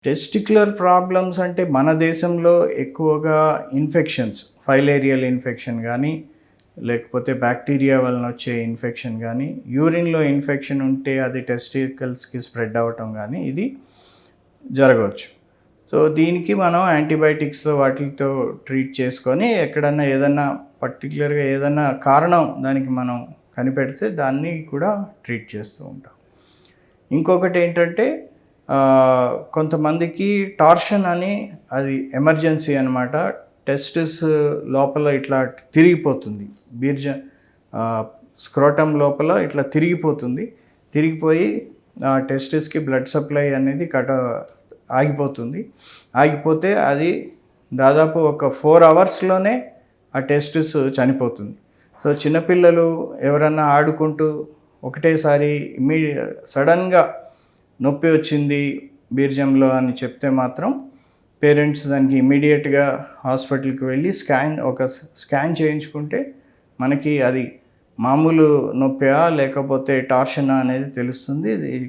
Testicular problems అంటే మన దేశంలో ఎక్కువగా ఇన్ఫెక్షన్స్, ఫైలేరియల్ ఇన్ఫెక్షన్ కానీ, లేకపోతే బ్యాక్టీరియా వలన వచ్చే ఇన్ఫెక్షన్ కానీ, యూరిన్‌లో ఇన్ఫెక్షన్ ఉంటే అది టెస్టికల్స్‌కి స్ప్రెడ్ అవ్వటం కానీ ఇది జరగవచ్చు. సో, దీనికి మనం యాంటీబయాటిక్స్ వాటిలతో ట్రీట్ చేసుకొని ఎక్కడన్నా ఏదన్నా పర్టిక్యులర్‌గా ఏదన్నా కారణం దానికి మనం కనిపెడితే దాన్ని కూడా ట్రీట్ చేస్తూ ఉంటాం. ఇంకొకటేంటంటే కొంతమందికి టార్షన్ అని అది ఎమర్జెన్సీ అనమాట. టెస్టిస్ లోపల ఇట్లా తిరిగిపోతుంది. స్క్రోటమ్ లోపల ఇట్లా తిరిగిపోతుంది. తిరిగిపోయి టెస్టిస్‌కి బ్లడ్ సప్లై అనేది ఆగిపోతుంది. ఆగిపోతే అది దాదాపు ఒక 4 అవర్స్‌లోనే ఆ టెస్టిస్ చనిపోతుంది. సో, చిన్నపిల్లలు ఎవరన్నా ఆడుకుంటూ ఒకటేసారి సడన్‌గా నొప్పి వచ్చింది బీర్జంలో అని చెప్తే మాత్రం పేరెంట్స్ దానికి ఇమ్మీడియట్గా హాస్పిటల్కి వెళ్ళి స్కాన్ చేయించుకుంటే మనకి అది మామూలు నొప్పా లేకపోతే టార్షనా అనేది తెలుస్తుంది. ఇది